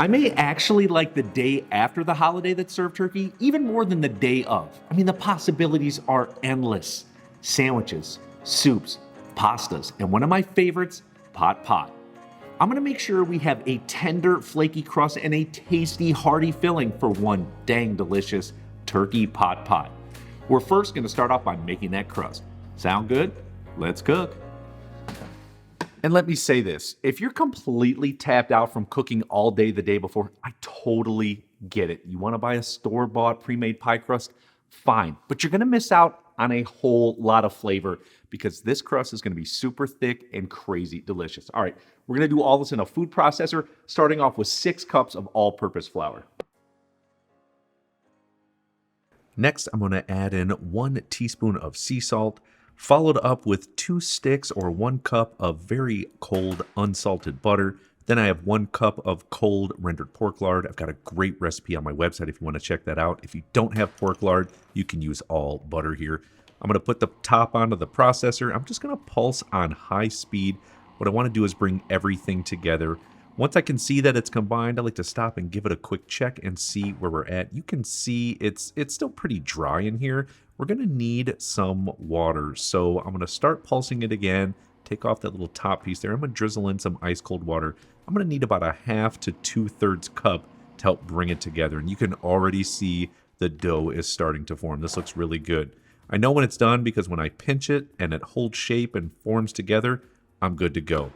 I may actually like the day after the holiday that's served turkey even more than the day of. I mean, the possibilities are endless. Sandwiches, soups, pastas, and one of my favorites, pot pie. I'm gonna make sure we have a tender, flaky crust and a tasty, hearty filling for one dang delicious turkey pot pie. We're first gonna start off by making that crust. Sound good? Let's cook. And let me say this, if you're completely tapped out from cooking all day the day before, I totally get it. You wanna buy a store-bought pre-made pie crust? Fine, but you're gonna miss out on a whole lot of flavor because this crust is gonna be super thick and crazy delicious. All right, we're gonna do all this in a food processor, starting off with 6 cups of all-purpose flour. Next, I'm gonna add in 1 teaspoon of sea salt, followed up with 2 sticks or 1 cup of very cold unsalted butter. Then I have 1 cup of cold rendered pork lard. I've got a great recipe on my website if you want to check that out. If you don't have pork lard, you can use all butter here. I'm going to put the top onto the processor. I'm just going to pulse on high speed. What I want to do is bring everything together. Once I can see that it's combined, I like to stop and give it a quick check and see where we're at. You can see it's still pretty dry in here. We're going to need some water. So I'm going to start pulsing it again. Take off that little top piece there. I'm going to drizzle in some ice cold water. I'm going to need about a 1/2 to 2/3 cup to help bring it together. And you can already see the dough is starting to form. This looks really good. I know when it's done because when I pinch it and it holds shape and forms together, I'm good to go.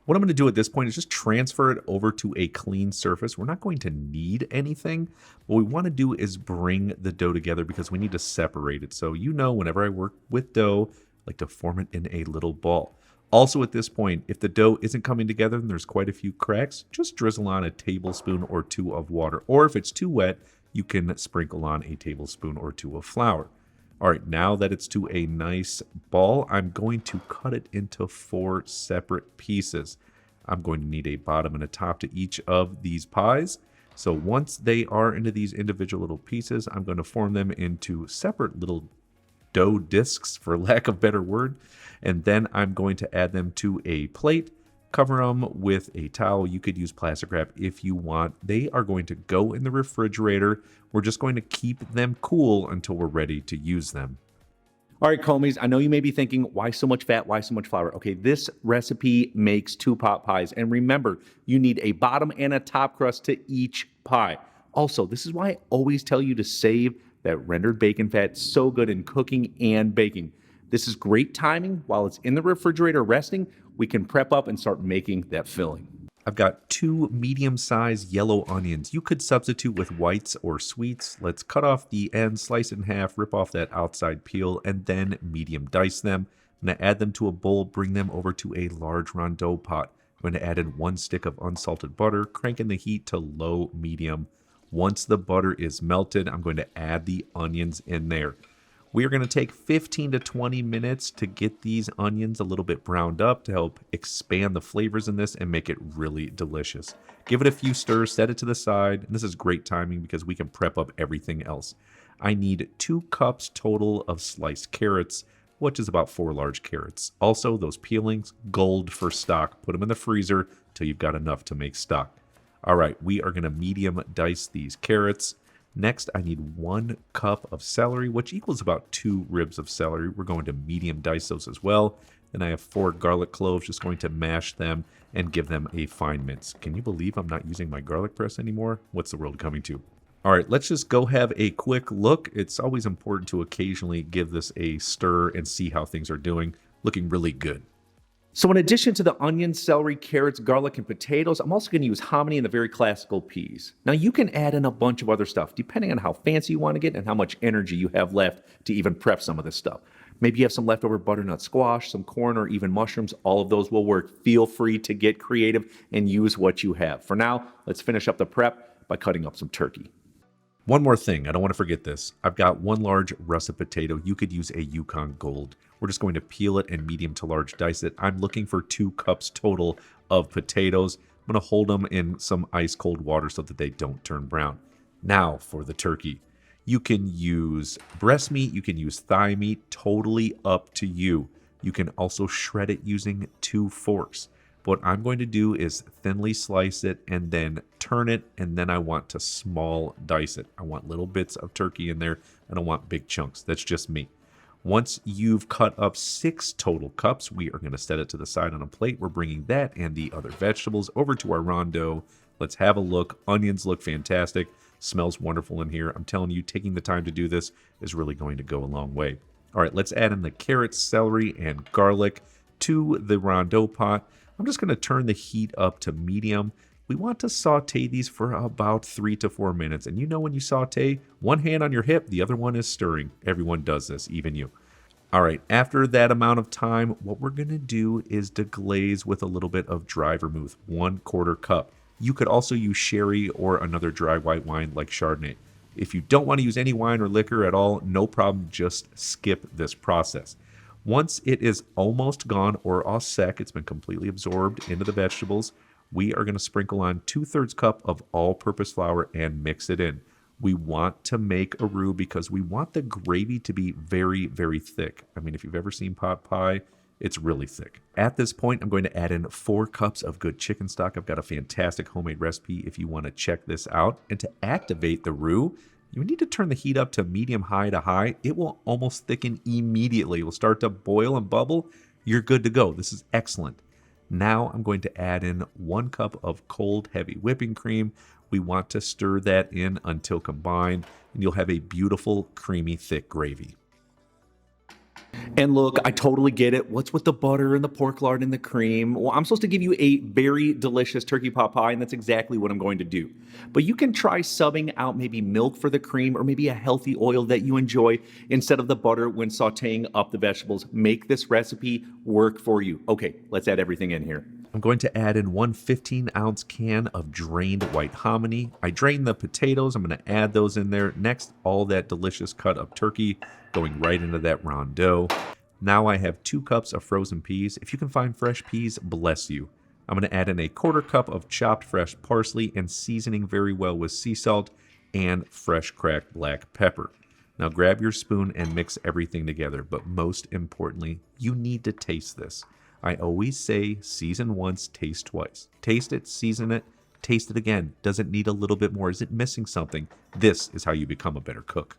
What I'm going to do at this point is just transfer it over to a clean surface. We're not going to need anything. What we want to do is bring the dough together because we need to separate it. So you know, whenever I work with dough, I like to form it in a little ball. Also at this point, if the dough isn't coming together and there's quite a few cracks, just drizzle on a tablespoon or 2 of water. Or if it's too wet, you can sprinkle on a tablespoon or 2 of flour. All right, now that it's to a nice ball, I'm going to cut it into 4 separate pieces. I'm going to need a bottom and a top to each of these pies. So once they are into these individual little pieces, I'm going to form them into separate little dough discs, for lack of a better word. And then I'm going to add them to a plate, cover them with a towel. You could use plastic wrap if you want. They are going to go in the refrigerator. We're just going to keep them cool until we're ready to use them. All right, Comies, I know you may be thinking, why so much fat? Why so much flour? Okay, this recipe makes 2 pot pies. And remember, you need a bottom and a top crust to each pie. Also, this is why I always tell you to save that rendered bacon fat. So good in cooking and baking. This is great timing. While it's in the refrigerator resting, we can prep up and start making that filling. I've got 2 medium-sized yellow onions. You could substitute with whites or sweets. Let's cut off the end, slice it in half, rip off that outside peel, and then medium dice them. I'm going to add them to a bowl, bring them over to a large rondeau pot. I'm going to add in 1 stick of unsalted butter, cranking the heat to low medium. Once the butter is melted, I'm going to add the onions in there. We are going to take 15 to 20 minutes to get these onions a little bit browned up to help expand the flavors in this and make it really delicious. Give it a few stirs, set it to the side, and this is great timing because we can prep up everything else. I need 2 cups total of sliced carrots, which is about 4 large carrots. Also, those peelings, gold for stock. Put them in the freezer till you've got enough to make stock. All right, we are going to medium dice these carrots. Next, I need 1 cup of celery, which equals about 2 ribs of celery. We're going to medium dice those as well. Then I have 4 garlic cloves, just going to mash them and give them a fine mince. Can you believe I'm not using my garlic press anymore? What's the world coming to? All right, let's just go have a quick look. It's always important to occasionally give this a stir and see how things are doing. Looking really good. So in addition to the onions, celery, carrots, garlic, and potatoes, I'm also going to use hominy and the very classical peas. Now you can add in a bunch of other stuff depending on how fancy you want to get and how much energy you have left to even prep some of this stuff. Maybe you have some leftover butternut squash, some corn, or even mushrooms. All of those will work. Feel free to get creative and use what you have. For now, let's finish up the prep by cutting up some turkey. One more thing, I don't want to forget this. I've got 1 large russet potato. You could use a Yukon Gold. We're just going to peel it and medium to large dice it. I'm looking for 2 cups total of potatoes. I'm going to hold them in some ice cold water so that they don't turn brown. Now for the turkey. You can use breast meat, you can use thigh meat, totally up to you. You can also shred it using 2 forks. What I'm going to do is thinly slice it and then turn it, and then I want to small dice it. I want little bits of turkey in there. I don't want big chunks. That's just me. Once you've cut up 6 total cups, we are going to set it to the side on a plate. We're bringing that and the other vegetables over to our rondeau. Let's have a look. Onions look fantastic. Smells wonderful in here. I'm telling you, taking the time to do this is really going to go a long way. All right, let's add in the carrots, celery, and garlic to the rondeau pot. I'm just going to turn the heat up to medium. We want to saute these for about 3 to 4 minutes. And you know when you saute, one hand on your hip, the other one is stirring. Everyone does this, even you. All right, after that amount of time, what we're going to do is deglaze with a little bit of dry vermouth, 1/4 cup. You could also use sherry or another dry white wine like Chardonnay. If you don't want to use any wine or liquor at all, no problem, just skip this process. Once it is almost gone or au sec, it's been completely absorbed into the vegetables, we are going to sprinkle on 2/3 cup of all-purpose flour and mix it in. We want to make a roux because we want the gravy to be very, very thick. I mean, if you've ever seen pot pie, it's really thick. At this point, I'm going to add in 4 cups of good chicken stock. I've got a fantastic homemade recipe if you want to check this out. And to activate the roux, you need to turn the heat up to medium high to high. It will almost thicken immediately. It will start to boil and bubble. You're good to go. This is excellent. Now I'm going to add in 1 cup of cold, heavy whipping cream. We want to stir that in until combined, and you'll have a beautiful, creamy, thick gravy. And look, I totally get it. What's with the butter and the pork lard and the cream? Well, I'm supposed to give you a very delicious turkey pot pie, and that's exactly what I'm going to do. But you can try subbing out maybe milk for the cream or maybe a healthy oil that you enjoy instead of the butter when sauteing up the vegetables. Make this recipe work for you. Okay, let's add everything in here. I'm going to add in 1 15-ounce can of drained white hominy. I drained the potatoes. I'm going to add those in there. Next, all that delicious cut up turkey going right into that rondeau. Now I have 2 cups of frozen peas. If you can find fresh peas, bless you. I'm going to add in a 1/4 cup of chopped fresh parsley and seasoning very well with sea salt and fresh cracked black pepper. Now grab your spoon and mix everything together, but most importantly, you need to taste this. I always say season once, taste twice. Taste it, season it, taste it again. Does it need a little bit more? Is it missing something? This is how you become a better cook.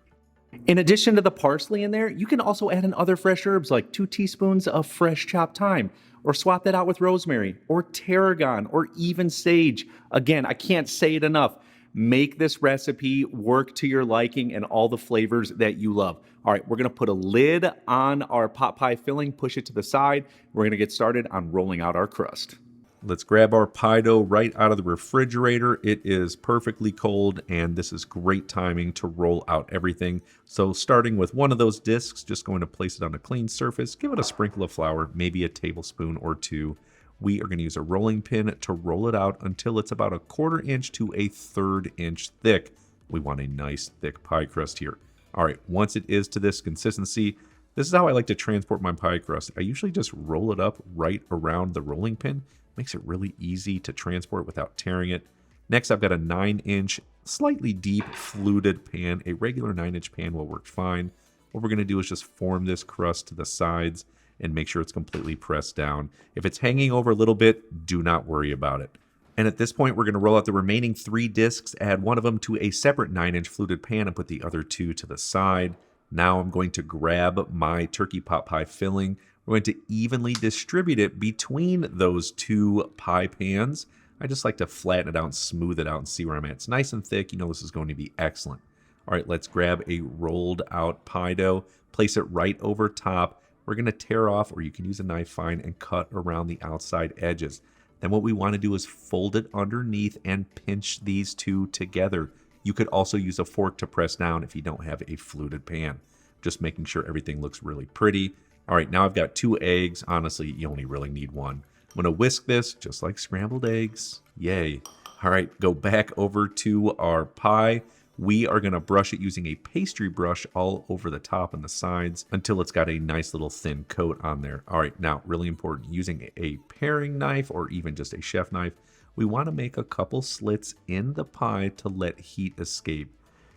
In addition to the parsley in there, you can also add in other fresh herbs like 2 teaspoons of fresh chopped thyme, or swap that out with rosemary, or tarragon, or even sage. Again, I can't say it enough. Make this recipe work to your liking and all the flavors that you love. All right, we're going to put a lid on our pot pie filling, push it to the side. We're going to get started on rolling out our crust. Let's grab our pie dough right out of the refrigerator. It is perfectly cold, and this is great timing to roll out everything. So starting with one of those discs, just going to place it on a clean surface, give it a sprinkle of flour, maybe a tablespoon or 2. We are going to use a rolling pin to roll it out until it's about a 1/4 inch to a 1/3 inch thick. We want a nice thick pie crust here. All right, once it is to this consistency, this is how I like to transport my pie crust. I usually just roll it up right around the rolling pin. Makes it really easy to transport without tearing it. Next, I've got a 9-inch, slightly deep fluted pan. A regular 9-inch pan will work fine. What we're going to do is just form this crust to the sides and make sure it's completely pressed down. If it's hanging over a little bit, do not worry about it. And at this point, we're going to roll out the remaining 3 discs, add one of them to a separate 9-inch fluted pan and put the other 2 to the side. Now I'm going to grab my turkey pot pie filling. We're going to evenly distribute it between those 2 pie pans. I just like to flatten it out and smooth it out and see where I'm at. It's nice and thick. You know this is going to be excellent. All right, let's grab a rolled out pie dough, place it right over top. We're going to tear off, or you can use a knife fine and cut around the outside edges. Then what we want to do is fold it underneath and pinch these 2 together. You could also use a fork to press down if you don't have a fluted pan. Just making sure everything looks really pretty. All right, now I've got 2 eggs. Honestly, you only really need 1. I'm going to whisk this just like scrambled eggs. Yay. All right, go back over to our pie. We are going to brush it using a pastry brush all over the top and the sides until it's got a nice little thin coat on there. All right, now really important, using a paring knife or even just a chef knife, we want to make a couple slits in the pie to let heat escape.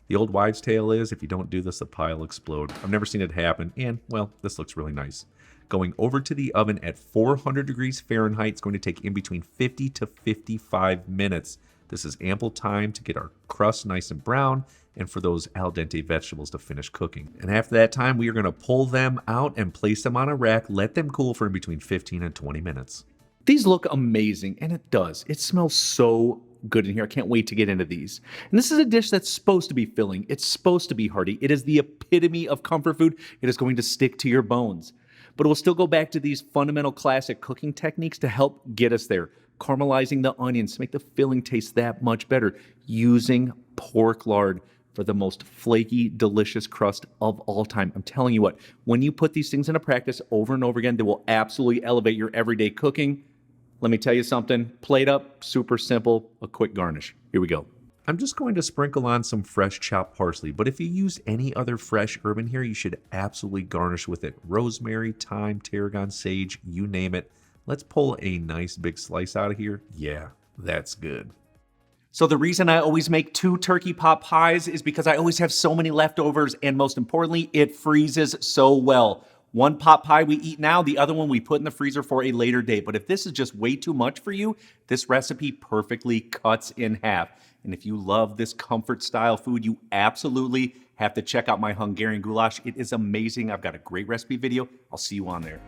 The old wives' tale is if you don't do this, the pie will explode. I've never seen it happen, and well, this looks really nice. going over to the oven at 400 degrees Fahrenheit. It's going to take in between 50 to 55 minutes. This is ample time to get our crust nice and brown and for those al dente vegetables to finish cooking. And after that time, we are going to pull them out and place them on a rack, let them cool for in between 15 and 20 minutes. These look amazing, and it does. It smells so good in here. I can't wait to get into these. And this is a dish that's supposed to be filling. It's supposed to be hearty. It is the epitome of comfort food. It is going to stick to your bones. But we'll still go back to these fundamental classic cooking techniques to help get us there. Caramelizing the onions to make the filling taste that much better. Using pork lard for the most flaky, delicious crust of all time. I'm telling you what, when you put these things into practice over and over again, they will absolutely elevate your everyday cooking. Let me tell you something, plate up, super simple, a quick garnish. Here we go. I'm just going to sprinkle on some fresh chopped parsley, but if you use any other fresh herb in here, you should absolutely garnish with it. Rosemary, thyme, tarragon, sage, you name it. Let's pull a nice big slice out of here. Yeah, that's good. So the reason I always make 2 turkey pot pies is because I always have so many leftovers, and most importantly, it freezes so well. One pot pie we eat now, the other one we put in the freezer for a later date. But if this is just way too much for you, this recipe perfectly cuts in half. And if you love this comfort style food, you absolutely have to check out my Hungarian goulash. It is amazing. I've got a great recipe video. I'll see you on there.